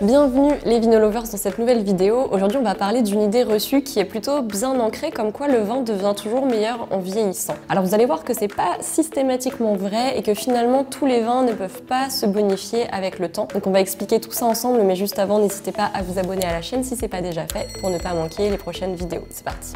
Bienvenue les Vinolovers dans cette nouvelle vidéo. Aujourd'hui on va parler d'une idée reçue qui est plutôt bien ancrée, comme quoi le vin devient toujours meilleur en vieillissant. Alors vous allez voir que c'est pas systématiquement vrai et que finalement tous les vins ne peuvent pas se bonifier avec le temps. Donc on va expliquer tout ça ensemble, mais juste avant n'hésitez pas à vous abonner à la chaîne si c'est pas déjà fait pour ne pas manquer les prochaines vidéos. C'est parti.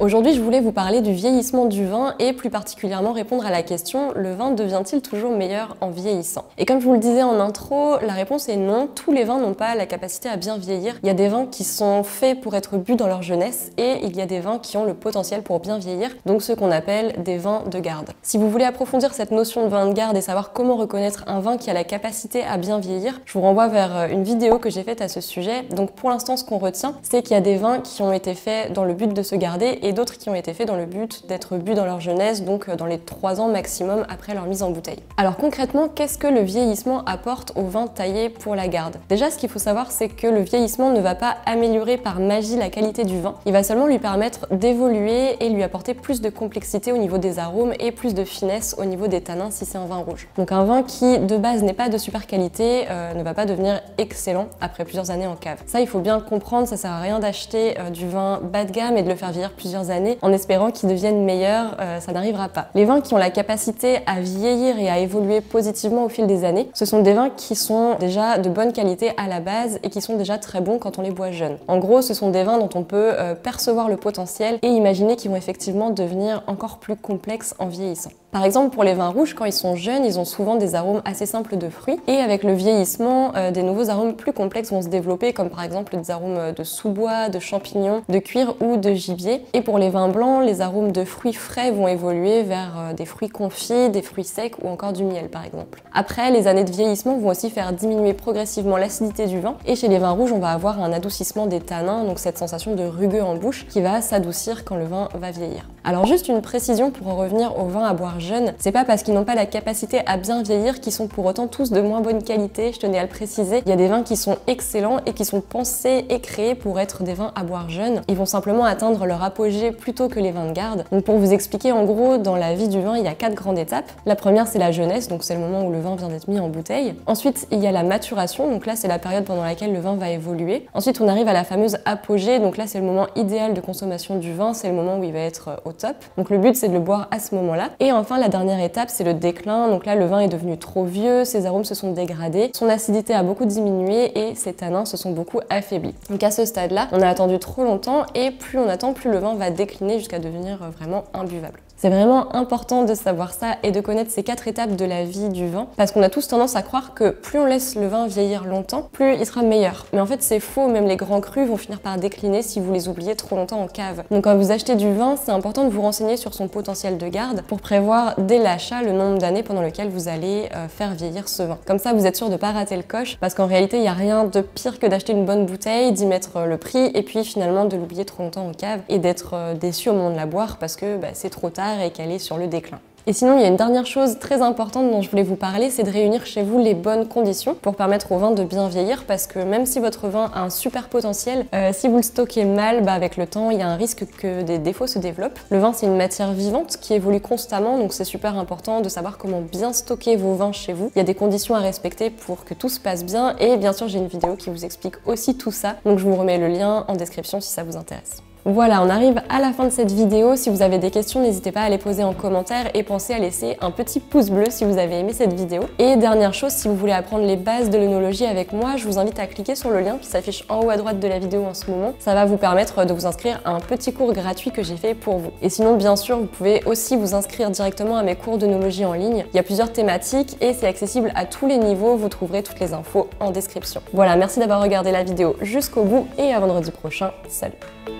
Aujourd'hui, je voulais vous parler du vieillissement du vin et plus particulièrement répondre à la question: le vin devient-il toujours meilleur en vieillissant? Et comme je vous le disais en intro, la réponse est non. Tous les vins n'ont pas la capacité à bien vieillir. Il y a des vins qui sont faits pour être bu dans leur jeunesse et il y a des vins qui ont le potentiel pour bien vieillir, donc ceux qu'on appelle des vins de garde. Si vous voulez approfondir cette notion de vin de garde et savoir comment reconnaître un vin qui a la capacité à bien vieillir, je vous renvoie vers une vidéo que j'ai faite à ce sujet. Donc pour l'instant, ce qu'on retient, c'est qu'il y a des vins qui ont été faits dans le but de se garder et d'autres qui ont été faits dans le but d'être bu dans leur jeunesse, donc dans les 3 ans maximum après leur mise en bouteille. Alors concrètement, qu'est-ce que le vieillissement apporte au vin taillé pour la garde? Déjà, ce qu'il faut savoir, c'est que le vieillissement ne va pas améliorer par magie la qualité du vin, il va seulement lui permettre d'évoluer et lui apporter plus de complexité au niveau des arômes et plus de finesse au niveau des tanins si c'est un vin rouge. Donc un vin qui de base n'est pas de super qualité ne va pas devenir excellent après plusieurs années en cave. Ça, il faut bien le comprendre, ça sert à rien d'acheter du vin bas de gamme et de le faire vieillir plusieurs années en espérant qu'ils deviennent meilleurs, ça n'arrivera pas. Les vins qui ont la capacité à vieillir et à évoluer positivement au fil des années, ce sont des vins qui sont déjà de bonne qualité à la base et qui sont déjà très bons quand on les boit jeunes. En gros, ce sont des vins dont on peut percevoir le potentiel et imaginer qu'ils vont effectivement devenir encore plus complexes en vieillissant. Par exemple, pour les vins rouges, quand ils sont jeunes, ils ont souvent des arômes assez simples de fruits et avec le vieillissement, des nouveaux arômes plus complexes vont se développer, comme par exemple des arômes de sous-bois, de champignons, de cuir ou de gibier. Et pour les vins blancs, les arômes de fruits frais vont évoluer vers des fruits confits, des fruits secs ou encore du miel par exemple. Après, les années de vieillissement vont aussi faire diminuer progressivement l'acidité du vin et chez les vins rouges, on va avoir un adoucissement des tanins, donc cette sensation de rugueux en bouche qui va s'adoucir quand le vin va vieillir. Alors juste une précision pour en revenir aux vins à boire jeunes, c'est pas parce qu'ils n'ont pas la capacité à bien vieillir qu'ils sont pour autant tous de moins bonne qualité, je tenais à le préciser. Il y a des vins qui sont excellents et qui sont pensés et créés pour être des vins à boire jeunes. Ils vont simplement atteindre leur apogée plus tôt que les vins de garde. Donc pour vous expliquer, en gros, dans la vie du vin, il y a 4 grandes étapes. La première, c'est la jeunesse, donc c'est le moment où le vin vient d'être mis en bouteille. Ensuite, il y a la maturation, donc là c'est la période pendant laquelle le vin va évoluer. Ensuite, on arrive à la fameuse apogée, donc là c'est le moment idéal de consommation du vin, c'est le moment où il va être au top. Donc le but, c'est de le boire à ce moment-là. Et enfin, la dernière étape, c'est le déclin. Donc là, le vin est devenu trop vieux, ses arômes se sont dégradés, son acidité a beaucoup diminué et ses tanins se sont beaucoup affaiblis. Donc à ce stade-là, on a attendu trop longtemps et plus on attend, plus le vin va décliner jusqu'à devenir vraiment imbuvable. C'est vraiment important de savoir ça et de connaître ces 4 étapes de la vie du vin parce qu'on a tous tendance à croire que plus on laisse le vin vieillir longtemps, plus il sera meilleur. Mais en fait, c'est faux, même les grands crus vont finir par décliner si vous les oubliez trop longtemps en cave. Donc quand vous achetez du vin, c'est important de vous renseigner sur son potentiel de garde pour prévoir dès l'achat le nombre d'années pendant lequel vous allez faire vieillir ce vin. Comme ça, vous êtes sûr de pas rater le coche parce qu'en réalité, il n'y a rien de pire que d'acheter une bonne bouteille, d'y mettre le prix et puis finalement de l'oublier trop longtemps en cave et d'être déçu au moment de la boire parce que c'est trop tard et qu'elle est sur le déclin. Et sinon, il y a une dernière chose très importante dont je voulais vous parler, c'est de réunir chez vous les bonnes conditions pour permettre au vin de bien vieillir parce que même si votre vin a un super potentiel, si vous le stockez mal, avec le temps, il y a un risque que des défauts se développent. Le vin, c'est une matière vivante qui évolue constamment, donc c'est super important de savoir comment bien stocker vos vins chez vous. Il y a des conditions à respecter pour que tout se passe bien et bien sûr, j'ai une vidéo qui vous explique aussi tout ça, donc je vous remets le lien en description si ça vous intéresse. Voilà, on arrive à la fin de cette vidéo. Si vous avez des questions, n'hésitez pas à les poser en commentaire et pensez à laisser un petit pouce bleu si vous avez aimé cette vidéo. Et dernière chose, si vous voulez apprendre les bases de l'œnologie avec moi, je vous invite à cliquer sur le lien qui s'affiche en haut à droite de la vidéo en ce moment. Ça va vous permettre de vous inscrire à un petit cours gratuit que j'ai fait pour vous. Et sinon, bien sûr, vous pouvez aussi vous inscrire directement à mes cours d'œnologie en ligne. Il y a plusieurs thématiques et c'est accessible à tous les niveaux. Vous trouverez toutes les infos en description. Voilà, merci d'avoir regardé la vidéo jusqu'au bout et à vendredi prochain. Salut!